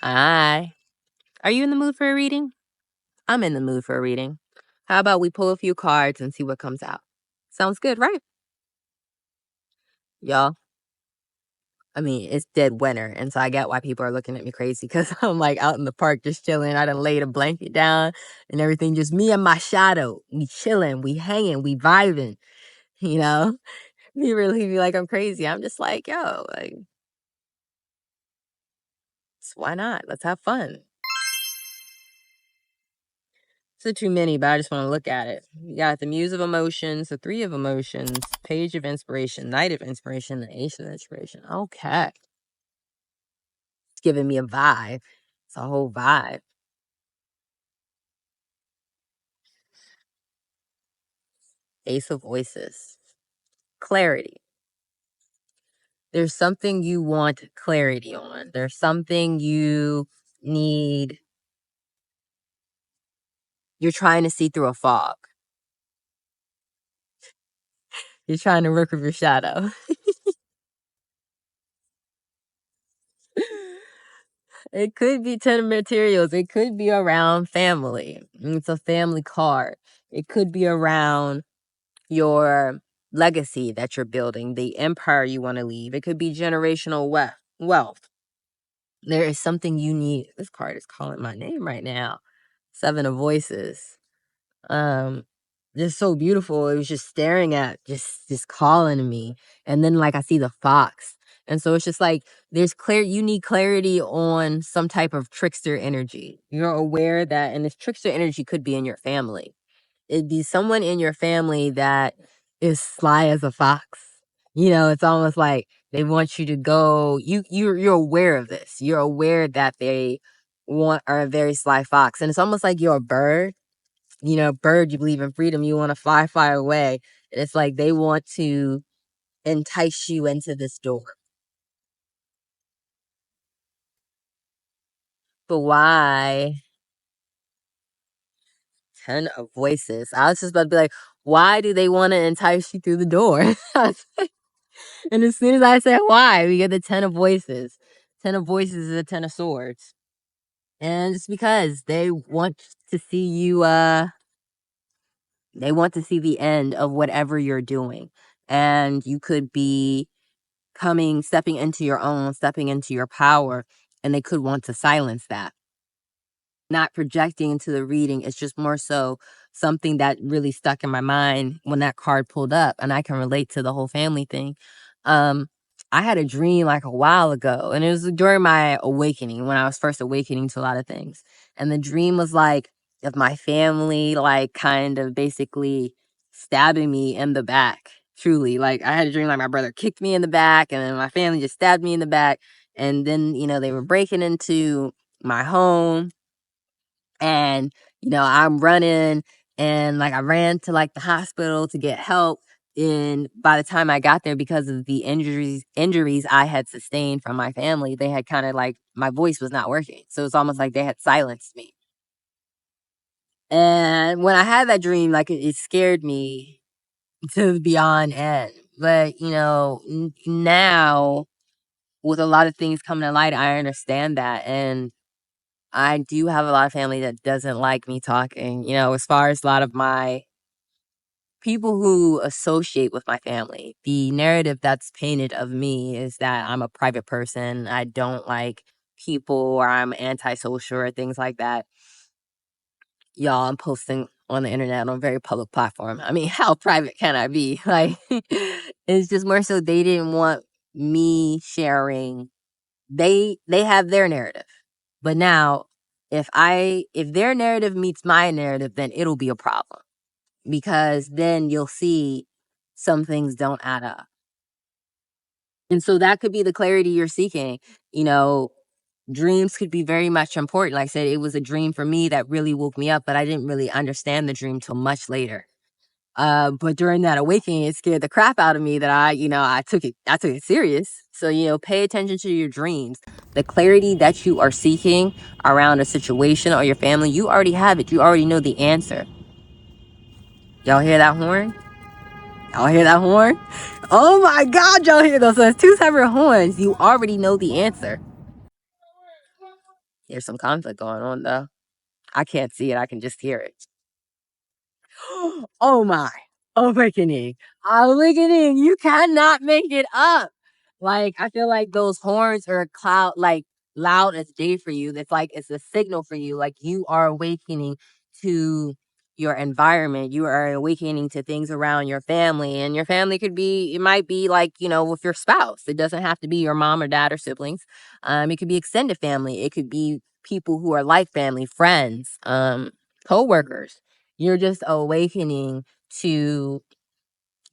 Hi. Are you in the mood for a reading? I'm in the mood for a reading. How about we pull a few cards and see what comes out? Sounds good, right? Y'all, I mean, it's dead winter, and so I get why people are looking at me crazy because I'm like out in the park just chilling. I done laid a blanket down and everything, just me and my shadow. We chilling, we hanging, we vibing, you know? You really be like I'm crazy. I'm just like, yo, like, why not? Let's have fun. So too many, but I just want to look at it. You got the Muse of Emotions, the Three of Emotions, Page of Inspiration, Knight of Inspiration, the Ace of Inspiration. Okay. It's giving me a vibe. It's a whole vibe. Ace of Voices. Clarity. There's something you want clarity on. There's something you need. You're trying to see through a fog. You're trying to work with your shadow. It could be 10 of materials. It could be around family. It's a family card. It could be around your legacy that you're building, the empire you want to leave. It could be generational wealth. There is something you need. This card is calling my name right now. Seven of Voices. Um, just so beautiful. It was just staring at, just calling to me. And then like I see the fox. And so it's just like you need clarity on some type of trickster energy. You're aware that, and this trickster energy could be in your family. It'd be someone in your family that is sly as a fox. You know, it's almost like they want you to go. You're aware of this. You're aware that they are a very sly fox, and it's almost like you're a bird. You know, bird. You believe in freedom. You want to fly away. And it's like they want to entice you into this door. But why? 10 of Voices. I was just about to be like, why do they want to entice you through the door? And as soon as I said why, we get the 10 of Voices. 10 of Voices is a 10 of Swords. And it's because they want to see you, they want to see the end of whatever you're doing. And you could be stepping into your own, stepping into your power, and they could want to silence that. Not projecting into the reading. It's just more so something that really stuck in my mind when that card pulled up, and I can relate to the whole family thing. I had a dream like a while ago, and it was during my awakening, when I was first awakening to a lot of things. And the dream was like of my family, like kind of basically stabbing me in the back. Truly, like I had a dream like my brother kicked me in the back, and then my family just stabbed me in the back. And then, they were breaking into my home, and I'm running, and like I ran to like the hospital to get help. And by the time I got there, because of the injuries I had sustained from my family, they had kind of like, my voice was not working, so it's almost like they had silenced me. And when I had that dream, like it scared me to beyond end. But now, with a lot of things coming to light, I understand that. And I do have a lot of family that doesn't like me talking, as far as a lot of my people who associate with my family. The narrative that's painted of me is that I'm a private person. I don't like people, or I'm antisocial or things like that. Y'all, I'm posting on the internet on a very public platform. I mean, how private can I be? Like, it's just more so they didn't want me sharing. They have their narrative. But now, if their narrative meets my narrative, then it'll be a problem, because then you'll see some things don't add up. And so that could be the clarity you're seeking. Dreams could be very much important. Like I said, it was a dream for me that really woke me up, but I didn't really understand the dream till much later. But during that awakening, it scared the crap out of me that I took it serious. So, pay attention to your dreams. The clarity that you are seeking around a situation or your family, you already have it. You already know the answer. Y'all hear that horn? Y'all hear that horn? Oh my God, y'all hear those? So it's two separate horns. You already know the answer. There's some conflict going on, though. I can't see it. I can just hear it. Oh my. Awakening. Awakening. You cannot make it up. Like, I feel like those horns are cloud, like loud as day for you. That's like, it's a signal for you. Like, you are awakening to your environment. You are awakening to things around your family. And your family could be, it might be like, with your spouse. It doesn't have to be your mom or dad or siblings. It could be extended family. It could be people who are like family, friends, co-workers. You're just awakening to,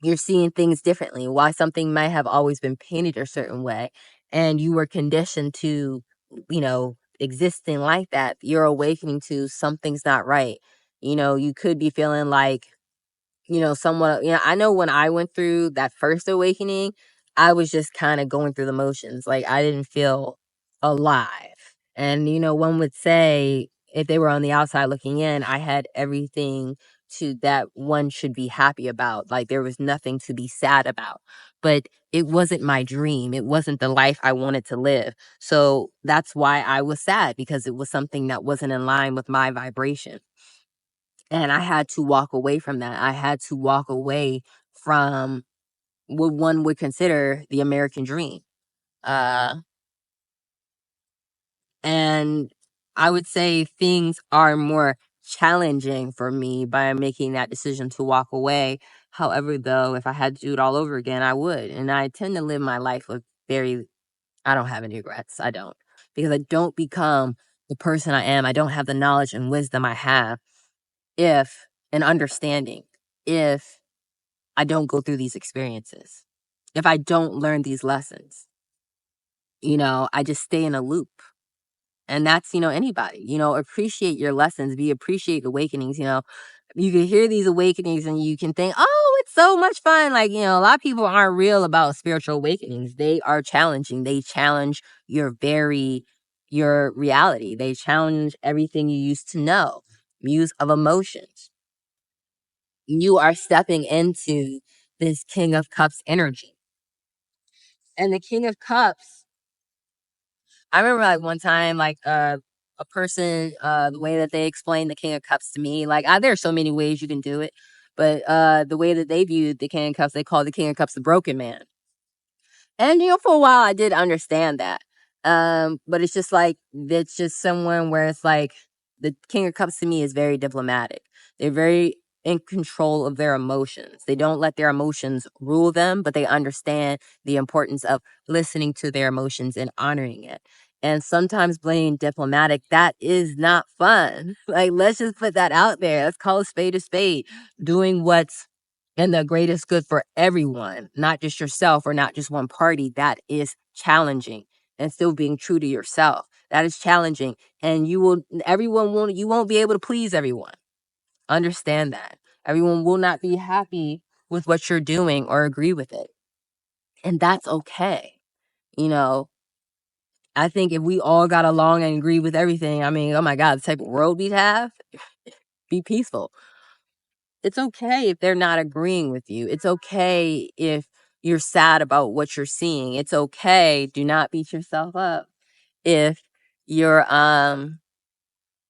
you're seeing things differently. Why something might have always been painted a certain way and you were conditioned to, existing like that. You're awakening to something's not right. You could be feeling like, somewhat, I know when I went through that first awakening, I was just kind of going through the motions. Like, I didn't feel alive. And, one would say if they were on the outside looking in, I had everything to that one should be happy about. Like, there was nothing to be sad about. But it wasn't my dream. It wasn't the life I wanted to live. So that's why I was sad, because it was something that wasn't in line with my vibration. And I had to walk away from that. I had to walk away from what one would consider the American dream. Uh, and I would say things are more challenging for me by making that decision to walk away. However, though, if I had to do it all over again, I would. And I tend to live my life with I don't have any regrets. I don't. Because I don't become the person I am. I don't have the knowledge and wisdom I have if, and understanding, if I don't go through these experiences. If I don't learn these lessons, I just stay in a loop. And that's, anybody, appreciate your lessons, appreciate awakenings. You can hear these awakenings and you can think, oh, it's so much fun. Like, a lot of people aren't real about spiritual awakenings. They are challenging. They challenge your reality. They challenge everything you used to know. Muse of emotions. You are stepping into this King of Cups energy. And the King of Cups, I remember like one time, like a person, the way that they explained the King of Cups to me, like there are so many ways you can do it, but the way that they viewed the King of Cups, they called the King of Cups the broken man. And for a while I did understand that. But it's just like it's just someone where it's like the King of Cups to me is very diplomatic. They're very in control of their emotions. They don't let their emotions rule them, but they understand the importance of listening to their emotions and honoring it. And sometimes being diplomatic, that is not fun. Like, let's just put that out there. Let's call a spade a spade. Doing what's and the greatest good for everyone, not just yourself or not just one party, that is challenging. And still being true to yourself, that is challenging. And you won't be able to please everyone. Understand that. Everyone will not be happy with what you're doing or agree with it. And that's okay. You know, I think if we all got along and agree with everything, I mean, oh my God, the type of world we'd have, be peaceful. It's okay if they're not agreeing with you. It's okay if you're sad about what you're seeing. It's okay. Do not beat yourself up if you're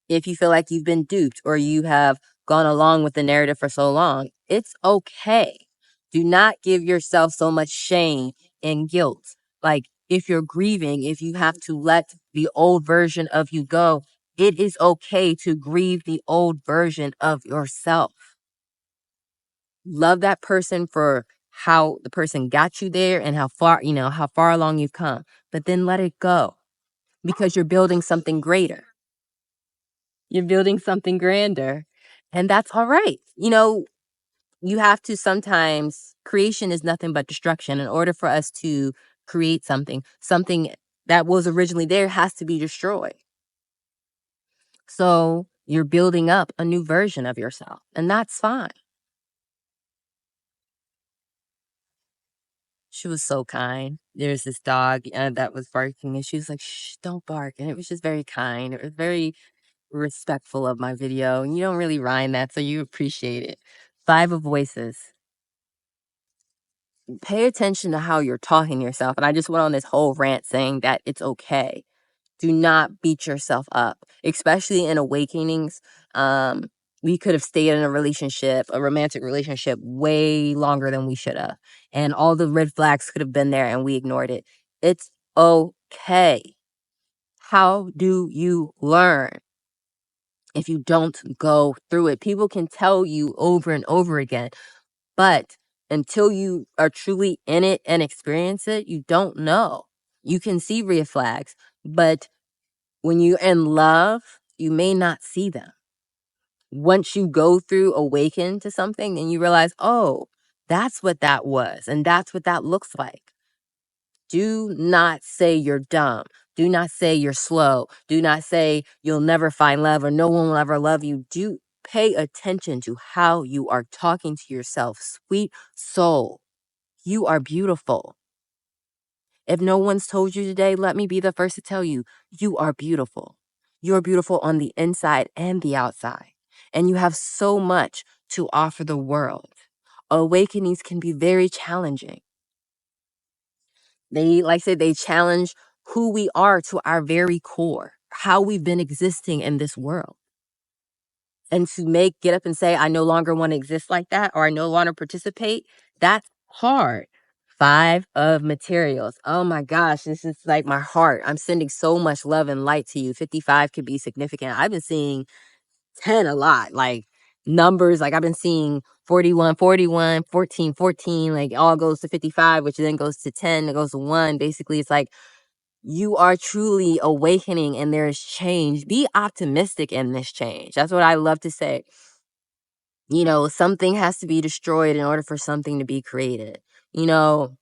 if you feel like you've been duped or you have gone along with the narrative for so long. It's okay. Do not give yourself so much shame and guilt. Like, if you're grieving, if you have to let the old version of you go, it is okay to grieve the old version of yourself. Love that person for how the person got you there and how far along you've come, but then let it go, because you're building something greater. You're building something grander, and that's all right. You have to sometimes, creation is nothing but destruction. In order for us to create something that was originally there has to be destroyed. So you're building up a new version of yourself, and that's fine. She was so kind. There's this dog that was barking, and she was like, "Shh, don't bark." And it was just very kind. It was very respectful of my video. And you don't really rhyme that, so you appreciate it. Five of Voices. Pay attention to how you're talking to yourself. And I just went on this whole rant saying that it's okay. Do not beat yourself up, especially in awakenings. We could have stayed in a relationship, a romantic relationship, way longer than we should have. And all the red flags could have been there and we ignored it. It's okay. How do you learn if you don't go through it? People can tell you over and over again, but until you are truly in it and experience it, you don't know. You can see red flags, but when you're in love, you may not see them. Once you go through, awaken to something, then you realize, oh, that's what that was, and that's what that looks like. Do not say you're dumb. Do not say you're slow. Do not say you'll never find love or no one will ever love you. Do pay attention to how you are talking to yourself. Sweet soul, you are beautiful. If no one's told you today, let me be the first to tell you, you are beautiful. You're beautiful on the inside and the outside. And you have so much to offer the world. Awakenings can be very challenging. They, like I said, they challenge who we are to our very core, how we've been existing in this world. And to get up and say, I no longer want to exist like that, or I no longer participate, that's hard. 5 of materials. Oh my gosh, this is like my heart. I'm sending so much love and light to you. 55 could be significant. I've been seeing 10 a lot, like numbers. Like I've been seeing 41, 41, 14, 14, like all goes to 55, which then goes to 10, it goes to 1. Basically, it's like you are truly awakening and there is change. Be optimistic in this change. That's what I love to say. You know, something has to be destroyed in order for something to be created. You know,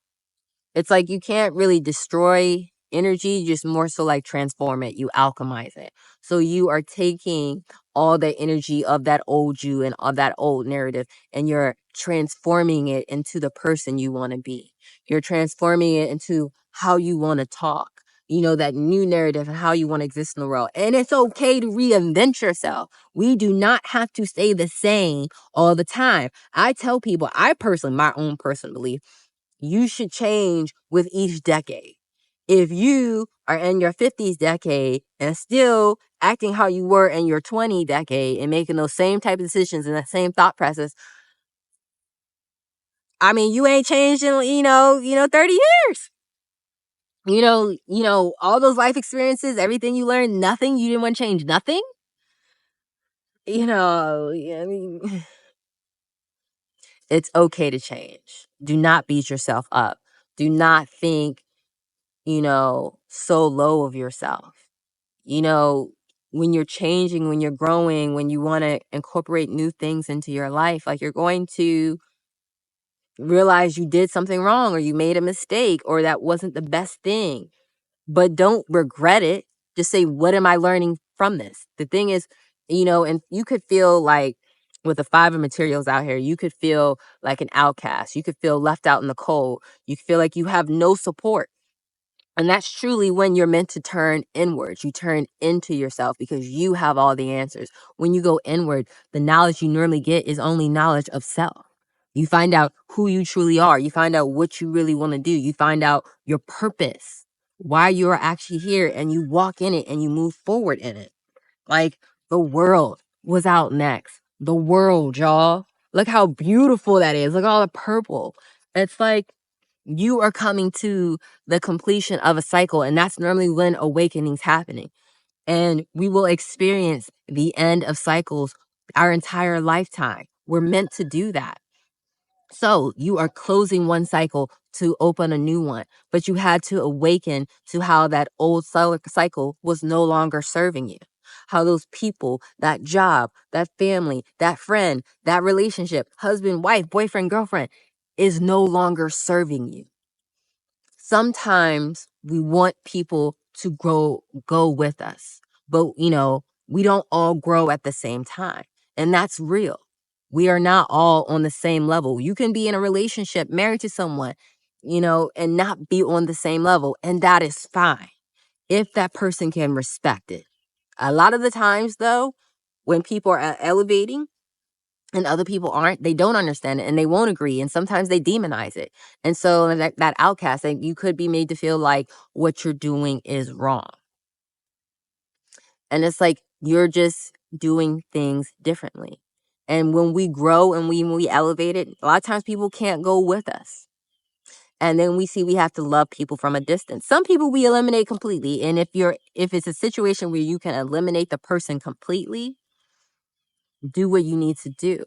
it's like you can't really destroy energy, you just more so like transform it, you alchemize it. So you are taking all the energy of that old you and of that old narrative, and you're transforming it into the person you want to be. You're transforming it into how you want to talk, you know, that new narrative and how you want to exist in the world. And it's okay to reinvent yourself. We do not have to stay the same all the time. I tell people, my own personal belief, you should change with each decade. If you are in your 50s decade and still acting how you were in your 20 decade and making those same type of decisions and that same thought process, I mean, you ain't changed in, 30 years. All those life experiences, everything you learned, nothing, you didn't want to change nothing. I mean, it's okay to change. Do not beat yourself up. Do not think, so low of yourself. When you're changing, when you're growing, when you want to incorporate new things into your life, like you're going to realize you did something wrong or you made a mistake or that wasn't the best thing. But don't regret it. Just say, what am I learning from this? The thing is, and you could feel like with the 5 of materials out here, you could feel like an outcast. You could feel left out in the cold. You feel like you have no support. And that's truly when you're meant to turn inwards. You turn into yourself because you have all the answers. When you go inward, the knowledge you normally get is only knowledge of self. You find out who you truly are. You find out what you really want to do. You find out your purpose, why you are actually here, and you walk in it and you move forward in it. Like the world was out next. The world, y'all. Look how beautiful that is. Look at all the purple. It's like you are coming to the completion of a cycle, and that's normally when awakening's happening. And we will experience the end of cycles our entire lifetime. We're meant to do that. So you are closing one cycle to open a new one, but you had to awaken to how that old cycle was no longer serving you. How those people, that job, that family, that friend, that relationship, husband, wife, boyfriend, girlfriend, is no longer serving you. Sometimes we want people to go with us, but we don't all grow at the same time, and that's real. We are not all on the same level. You can be in a relationship, married to someone, and not be on the same level, and that is fine if that person can respect it. A lot of the times, though, when people are elevating and other people aren't, they don't understand it and they won't agree. And sometimes they demonize it. And so that outcast, you could be made to feel like what you're doing is wrong. And it's like, you're just doing things differently. And when we grow and when we elevate it, a lot of times people can't go with us. And then we see we have to love people from a distance. Some people we eliminate completely. And if it's a situation where you can eliminate the person completely, do what you need to do.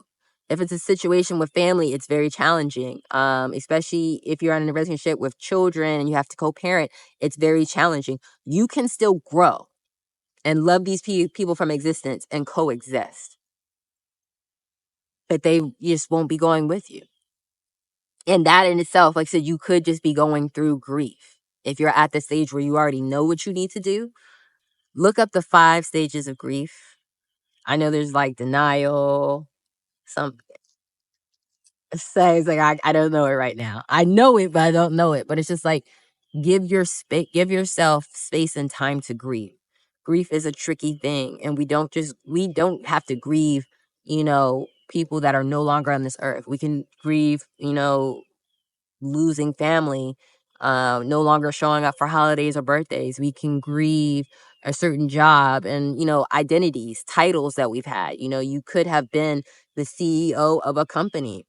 If it's a situation with family, it's very challenging. Especially if you're in a relationship with children and you have to co-parent, it's very challenging. You can still grow and love these people from existence and coexist, but they just won't be going with you. And that in itself, like I said, you could just be going through grief. If you're at the stage where you already know what you need to do, look up the 5 stages of grief. I know there's like denial, some says like I don't know it right now. I know it, but I don't know it. But it's just like give yourself space and time to grieve. Grief is a tricky thing, and we don't have to grieve, people that are no longer on this earth. We can grieve, losing family, no longer showing up for holidays or birthdays. We can grieve a certain job and, identities, titles that we've had. You could have been the CEO of a company.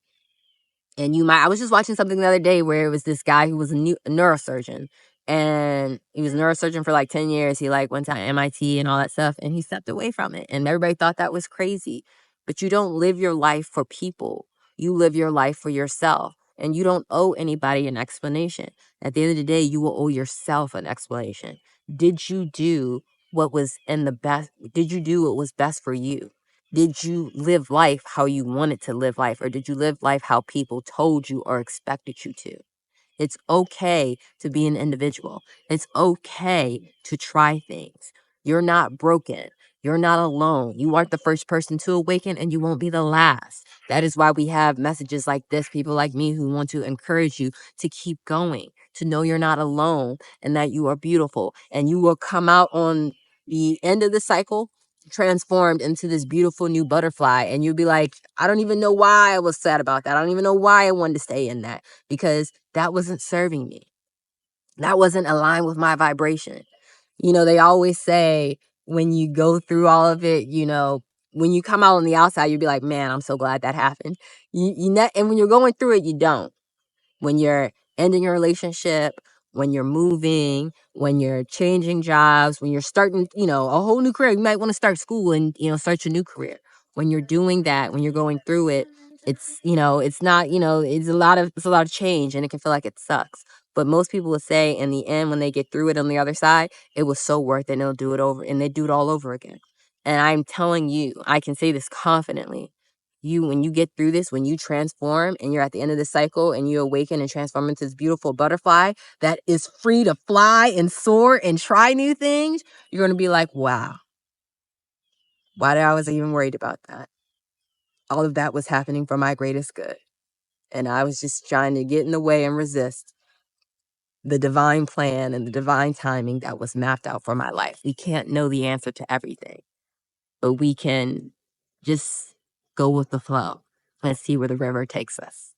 And I was just watching something the other day where it was this guy who was a neurosurgeon, and he was a neurosurgeon for like 10 years. He like went to MIT and all that stuff, and he stepped away from it. And everybody thought that was crazy. But you don't live your life for people. You live your life for yourself. And you don't owe anybody an explanation. At the end of the day, you will owe yourself an explanation. Did you do what was did you do what was best for you? Did you live life how you wanted to live life, or did you live life how people told you or expected you to? It's okay to be an individual. It's okay to try things. You're not broken. You're not alone. You aren't the first person to awaken, and you won't be the last. That is why we have messages like this, people like me who want to encourage you to keep going, to know you're not alone and that you are beautiful. And you will come out on the end of the cycle transformed into this beautiful new butterfly. And you'll be like, I don't even know why I was sad about that. I don't even know why I wanted to stay in that, because that wasn't serving me. That wasn't aligned with my vibration. They always say when you go through all of it, when you come out on the outside, you'll be like, man, I'm so glad that happened. And when you're going through it, you don't. When you're ending your relationship, when you're moving, when you're changing jobs, when you're starting, a whole new career. You might want to start school and, start your new career. When you're doing that, when you're going through it, it's not, it's a lot of change, and it can feel like it sucks. But most people will say in the end, when they get through it on the other side, it was so worth it, and they'll do it over, and they do it all over again. And I'm telling you, I can say this confidently. When you get through this, when you transform and you're at the end of the cycle and you awaken and transform into this beautiful butterfly that is free to fly and soar and try new things, you're going to be like, wow, why did I was even worried about that? All of that was happening for my greatest good. And I was just trying to get in the way and resist the divine plan and the divine timing that was mapped out for my life. We can't know the answer to everything, but we can just go with the flow and see where the river takes us.